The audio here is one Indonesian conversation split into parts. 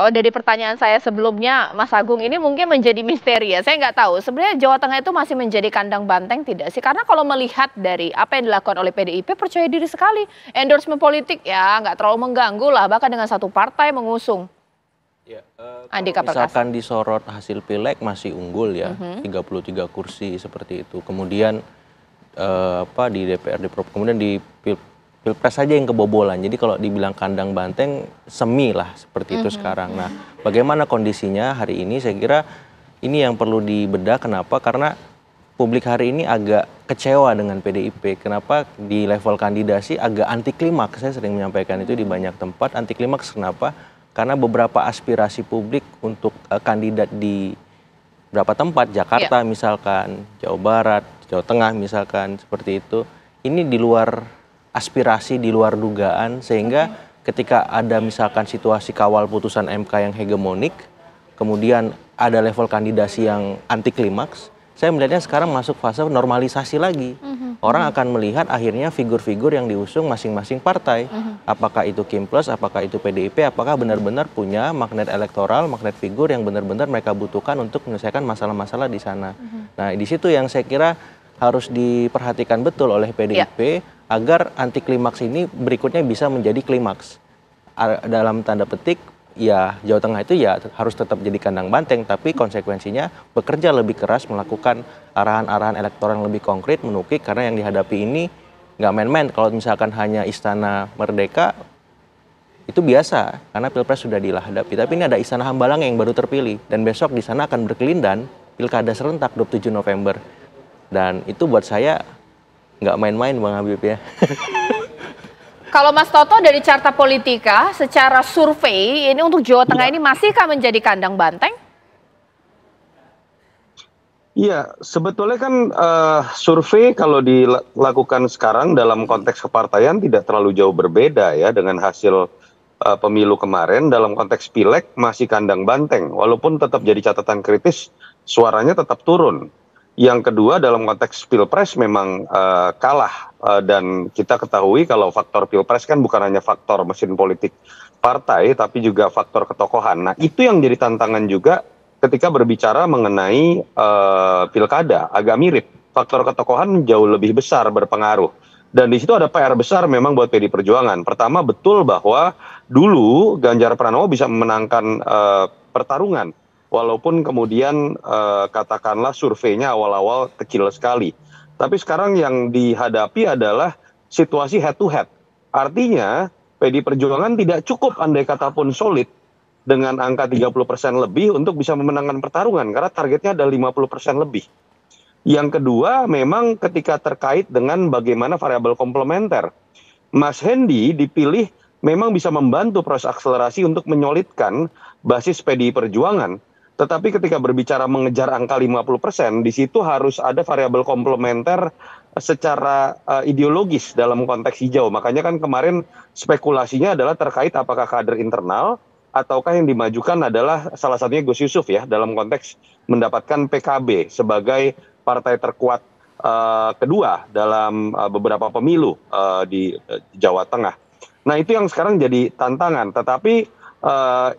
Kalau dari pertanyaan saya sebelumnya, Mas Agung, ini mungkin menjadi misteri ya. Saya nggak tahu, sebenarnya Jawa Tengah itu masih menjadi kandang banteng tidak sih? Karena kalau melihat dari apa yang dilakukan oleh PDIP, percaya diri sekali. Endorsement politik ya nggak terlalu mengganggu lah, bahkan dengan satu partai mengusung Ya, Andika kalau Perkasa. misalkan disorot hasil pileg masih unggul ya, 33 kursi seperti itu. Kemudian di DPRD, kemudian di Pilpres saja yang kebobolan. Jadi kalau dibilang kandang banteng, semi lah seperti itu sekarang. Nah, bagaimana kondisinya hari ini? Saya kira ini yang perlu dibedah. Kenapa? Karena publik hari ini agak kecewa dengan PDIP. Kenapa di level kandidasi agak anti klimaks? Saya sering menyampaikan itu di banyak tempat. Anti klimaks kenapa? Karena beberapa aspirasi publik untuk kandidat di beberapa tempat, Jakarta misalkan, Jawa Barat, Jawa Tengah misalkan, seperti itu. Ini di luar aspirasi, di luar dugaan, sehingga ketika ada misalkan situasi kawal putusan MK yang hegemonik, kemudian ada level kandidasi yang anti klimaks, saya melihatnya sekarang masuk fase normalisasi lagi. Orang akan melihat akhirnya figur-figur yang diusung masing-masing partai. Apakah itu Kim Plus, apakah itu PDIP, apakah benar-benar punya magnet elektoral, magnet figur yang benar-benar mereka butuhkan untuk menyelesaikan masalah-masalah di sana. Nah, di situ yang saya kira harus diperhatikan betul oleh PDIP agar anti klimaks ini berikutnya bisa menjadi klimaks. Dalam tanda petik, ya Jawa Tengah itu ya harus tetap jadi kandang banteng, tapi konsekuensinya bekerja lebih keras, melakukan arahan-arahan elektoral yang lebih konkret, menukik, karena yang dihadapi ini nggak main-main. Kalau misalkan hanya Istana Merdeka, itu biasa, karena Pilpres sudah dihadapi. Tapi ini ada Istana Hambalang yang baru terpilih, dan besok di sana akan berkelindan Pilkada serentak 27 November. Dan itu buat saya nggak main-main, Bang Habib ya. Kalau Mas Toto dari Carta Politika, secara survei ini untuk Jawa Tengah ini masihkah menjadi kandang banteng? Iya, sebetulnya kan survei kalau dilakukan sekarang dalam konteks kepartaian tidak terlalu jauh berbeda ya dengan hasil pemilu kemarin. Dalam konteks pileg masih kandang banteng, walaupun tetap jadi catatan kritis, suaranya tetap turun. Yang kedua, dalam konteks pilpres memang kalah, dan kita ketahui kalau faktor pilpres kan bukan hanya faktor mesin politik partai, tapi juga faktor ketokohan. Nah, itu yang jadi tantangan juga ketika berbicara mengenai pilkada, agak mirip. Faktor ketokohan jauh lebih besar berpengaruh. Dan di situ ada PR besar memang buat PD Perjuangan. Pertama, betul bahwa dulu Ganjar Pranowo bisa memenangkan pertarungan. Walaupun kemudian katakanlah surveinya awal-awal kecil sekali. Tapi sekarang yang dihadapi adalah situasi head to head. Artinya PD Perjuangan tidak cukup andai kata pun solid dengan angka 30% lebih untuk bisa memenangkan pertarungan. Karena targetnya ada 50% lebih. Yang kedua memang ketika terkait dengan bagaimana variabel komplementer. Mas Hendi dipilih memang bisa membantu proses akselerasi untuk menyolidkan basis PDI Perjuangan. Tetapi ketika berbicara mengejar angka 50%, di situ harus ada variabel komplementer secara ideologis dalam konteks hijau. Makanya kan kemarin spekulasinya adalah terkait apakah kader internal ataukah yang dimajukan adalah salah satunya Gus Yusuf ya, dalam konteks mendapatkan PKB sebagai partai terkuat kedua dalam beberapa pemilu di Jawa Tengah. Nah, itu yang sekarang jadi tantangan. Tetapi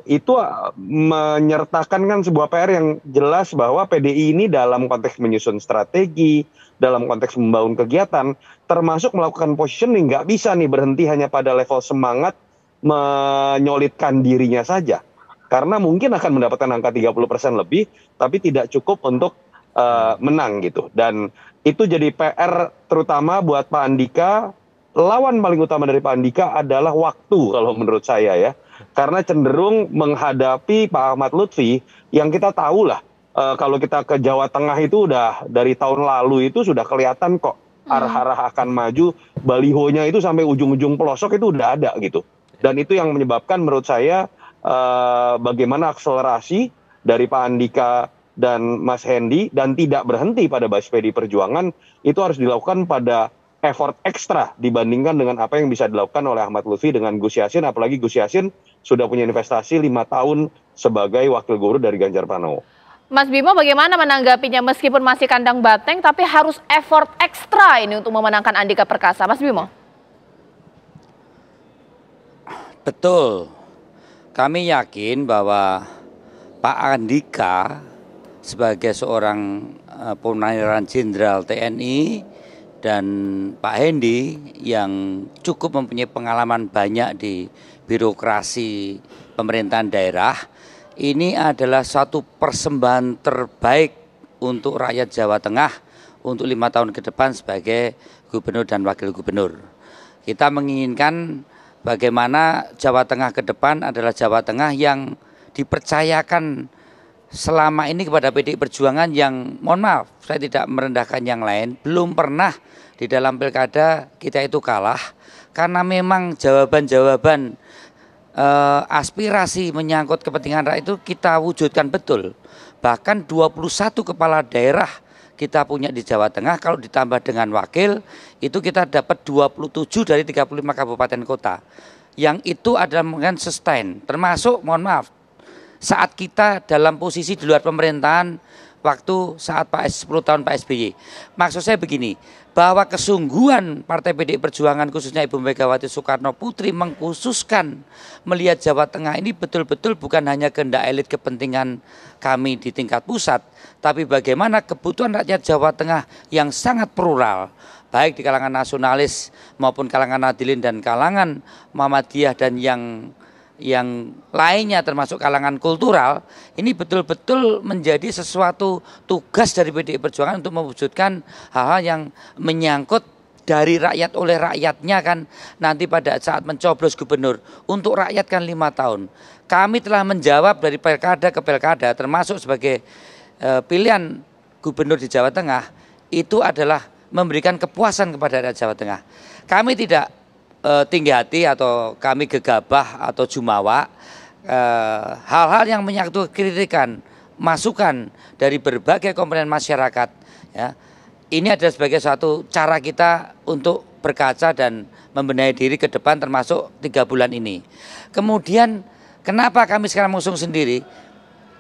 itu menyertakan kan sebuah PR yang jelas bahwa PDI ini dalam konteks menyusun strategi, dalam konteks membangun kegiatan, termasuk melakukan positioning, nggak bisa nih berhenti hanya pada level semangat menyolidkan dirinya saja. Karena mungkin akan mendapatkan angka 30% lebih, tapi tidak cukup untuk menang gitu. Dan itu jadi PR terutama buat Pak Andika. Lawan paling utama dari Pak Andika adalah waktu kalau menurut saya ya. Karena cenderung menghadapi Pak Ahmad Lutfi yang kita tahu lah, kalau kita ke Jawa Tengah itu udah dari tahun lalu itu sudah kelihatan kok arah-arah akan maju, balihonya itu sampai ujung-ujung pelosok itu udah ada gitu. Dan itu yang menyebabkan menurut saya bagaimana akselerasi dari Pak Andika dan Mas Hendi dan tidak berhenti pada basis PDI Perjuangan itu harus dilakukan pada effort ekstra dibandingkan dengan apa yang bisa dilakukan oleh Ahmad Lutfi dengan Gus Yassin, apalagi Gus Yassin sudah punya investasi 5 tahun sebagai wakil gubernur dari Ganjar Pranowo. Mas Bimo bagaimana menanggapinya meskipun masih kandang banteng tapi harus effort ekstra ini untuk memenangkan Andika Perkasa, Mas Bimo? Betul. kami yakin bahwa Pak Andika sebagai seorang Purnawirawan Jenderal TNI dan Pak Hendi yang cukup mempunyai pengalaman banyak di birokrasi pemerintahan daerah, ini adalah satu persembahan terbaik untuk rakyat Jawa Tengah untuk 5 tahun ke depan sebagai gubernur dan wakil gubernur. Kita menginginkan bagaimana Jawa Tengah ke depan adalah Jawa Tengah yang dipercayakan selama ini kepada PDI Perjuangan yang, mohon maaf, saya tidak merendahkan yang lain, belum pernah di dalam pilkada kita itu kalah, karena memang jawaban-jawaban aspirasi menyangkut kepentingan rakyat itu kita wujudkan betul. Bahkan 21 kepala daerah kita punya di Jawa Tengah, kalau ditambah dengan wakil, itu kita dapat 27 dari 35 kabupaten kota. Yang itu adalah mungkin sustain, termasuk, mohon maaf, saat kita dalam posisi di luar pemerintahan, waktu saat 10 tahun Pak SBY. Maksud saya begini, bahwa kesungguhan Partai PDI Perjuangan khususnya Ibu Megawati Soekarno Putri mengkhususkan melihat Jawa Tengah ini betul-betul bukan hanya kehendak elit kepentingan kami di tingkat pusat, tapi bagaimana kebutuhan rakyat Jawa Tengah yang sangat plural, baik di kalangan nasionalis maupun kalangan Nadilin dan kalangan Muhammadiyah dan yang lainnya termasuk kalangan kultural, ini betul-betul menjadi sesuatu tugas dari PDI Perjuangan untuk mewujudkan hal-hal yang menyangkut dari rakyat oleh rakyatnya kan nanti pada saat mencoblos gubernur. Untuk rakyat kan 5 tahun. Kami telah menjawab dari pilkada ke pilkada termasuk sebagai pilihan gubernur di Jawa Tengah itu adalah memberikan kepuasan kepada rakyat Jawa Tengah. Kami tidak tinggi hati atau kami gegabah atau jumawa, hal-hal yang menyangkut kritikan, masukan dari berbagai komponen masyarakat, ya, ini adalah sebagai suatu cara kita untuk berkaca dan membenahi diri ke depan termasuk 3 bulan ini. Kemudian kenapa kami sekarang mengusung sendiri?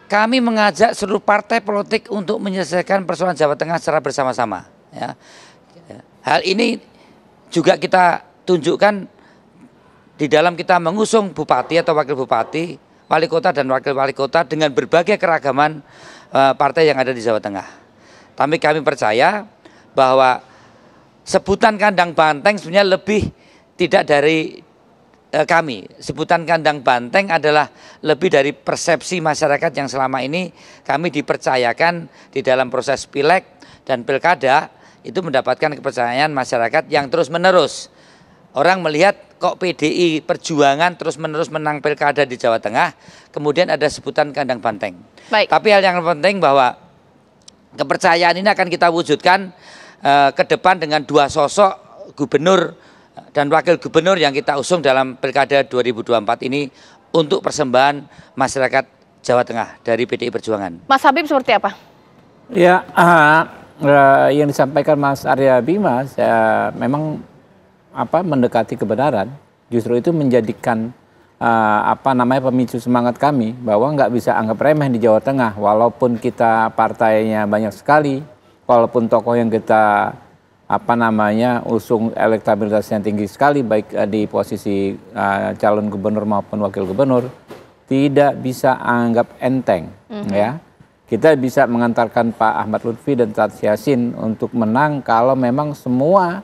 Kami mengajak seluruh partai politik untuk menyelesaikan persoalan Jawa Tengah secara bersama-sama. Ya. Hal ini juga kita tunjukkan di dalam kita mengusung bupati atau wakil bupati, wali kota dan wakil wali kota dengan berbagai keragaman partai yang ada di Jawa Tengah. Tapi kami percaya bahwa sebutan kandang banteng sebenarnya lebih tidak dari kami. Sebutan kandang banteng adalah lebih dari persepsi masyarakat yang selama ini kami dipercayakan di dalam proses pileg dan pilkada itu mendapatkan kepercayaan masyarakat yang terus-menerus. Orang melihat kok PDI Perjuangan terus-menerus menang pilkada di Jawa Tengah, kemudian ada sebutan kandang banteng. Baik. Tapi hal yang penting bahwa kepercayaan ini akan kita wujudkan ke depan dengan 2 sosok gubernur dan wakil gubernur yang kita usung dalam pilkada 2024 ini untuk persembahan masyarakat Jawa Tengah dari PDI Perjuangan. Mas Habib seperti apa? Ya, yang disampaikan Mas Arya Bima memang mendekati kebenaran, justru itu menjadikan pemicu semangat kami bahwa nggak bisa anggap remeh di Jawa Tengah, walaupun kita partainya banyak sekali, walaupun tokoh yang kita usung elektabilitasnya tinggi sekali baik di posisi calon gubernur maupun wakil gubernur, tidak bisa anggap enteng. Ya, kita bisa mengantarkan Pak Ahmad Lutfi dan Tat Yassin untuk menang kalau memang semua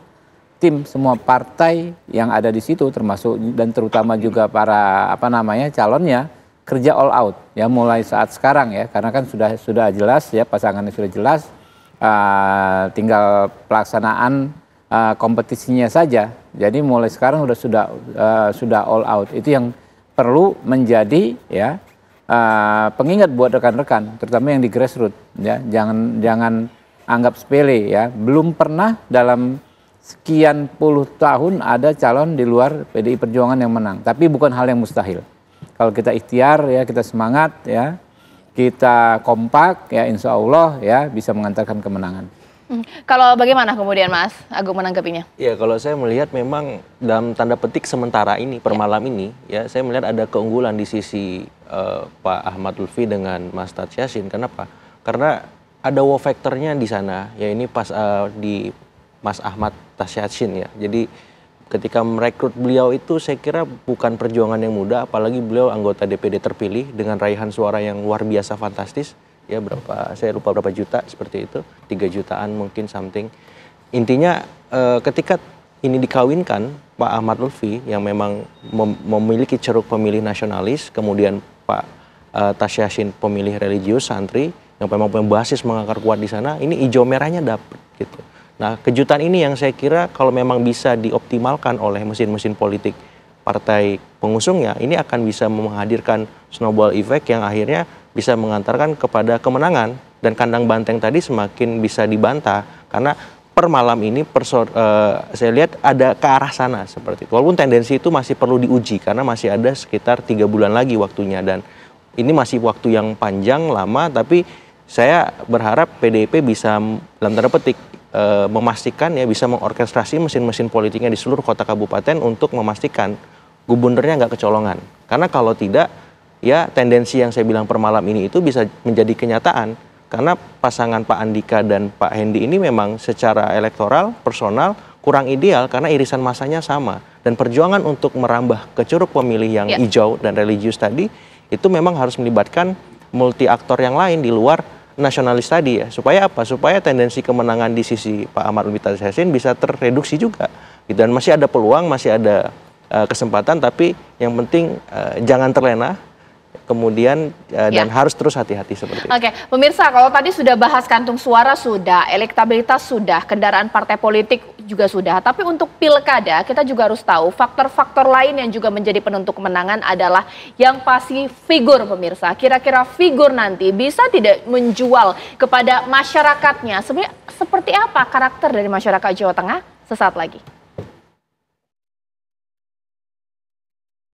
semua partai yang ada di situ termasuk dan terutama juga para calonnya kerja all out ya mulai saat sekarang ya, karena kan sudah jelas ya, pasangannya sudah jelas, tinggal pelaksanaan kompetisinya saja. Jadi mulai sekarang sudah all out. Itu yang perlu menjadi ya pengingat buat rekan-rekan terutama yang di grassroots ya, jangan anggap sepele ya. Belum pernah dalam sekian puluh tahun ada calon di luar PDI Perjuangan yang menang. Tapi bukan hal yang mustahil. Kalau kita ikhtiar ya, kita semangat ya, kita kompak ya, insya Allah ya bisa mengantarkan kemenangan. Kalau bagaimana kemudian Mas Agung menanggapinya? Ya, kalau saya melihat memang dalam tanda petik sementara ini per malam ini ya, saya melihat ada keunggulan di sisi Pak Ahmad Lutfi dengan Mas Tat Yassin. Kenapa? Karena ada wow factornya di sana ya, ini pas di Mas Ahmad Tat Yassin ya. Jadi ketika merekrut beliau itu saya kira bukan perjuangan yang mudah, apalagi beliau anggota DPD terpilih dengan raihan suara yang luar biasa fantastis, ya berapa, saya lupa berapa juta seperti itu, 3 jutaan mungkin something. Intinya ketika ini dikawinkan Pak Ahmad Lutfi yang memang memiliki ceruk pemilih nasionalis, kemudian Pak Tash Yassin pemilih religius santri yang memang berbasis mengakar kuat di sana, ini hijau merahnya dapet gitu. Nah, kejutan ini yang saya kira kalau memang bisa dioptimalkan oleh mesin-mesin politik partai pengusungnya, ini akan bisa menghadirkan snowball effect yang akhirnya bisa mengantarkan kepada kemenangan. Dan kandang banteng tadi semakin bisa dibantah karena per malam ini saya lihat ada ke arah sana seperti itu. Walaupun tendensi itu masih perlu diuji karena masih ada sekitar 3 bulan lagi waktunya, dan ini masih waktu yang panjang, lama, tapi saya berharap PDIP bisa dalam tanda petik memastikan ya bisa mengorkestrasi mesin-mesin politiknya di seluruh kota kabupaten untuk memastikan gubernurnya nggak kecolongan. Karena kalau tidak, ya tendensi yang saya bilang per malam ini itu bisa menjadi kenyataan. Karena pasangan Pak Andika dan Pak Hendi ini memang secara elektoral, personal, kurang ideal karena irisan masanya sama. Dan perjuangan untuk merambah ke curug pemilih yang hijau dan religius tadi, itu memang harus melibatkan multi aktor yang lain di luar nasionalis tadi ya, supaya apa? Supaya tendensi kemenangan di sisi Pak Ahmad Lutfi Tash Yassin bisa terreduksi juga. Dan masih ada peluang, masih ada kesempatan, tapi yang penting jangan terlena. Kemudian dan harus terus hati-hati seperti itu. Oke, pemirsa, kalau tadi sudah bahas kantung suara sudah, elektabilitas sudah, kendaraan partai politik juga sudah. Tapi untuk pilkada kita juga harus tahu faktor-faktor lain yang juga menjadi penentu kemenangan adalah yang pasti figur, pemirsa. Kira-kira figur nanti bisa tidak menjual kepada masyarakatnya. Sebenarnya seperti apa karakter dari masyarakat Jawa Tengah? Sesaat lagi.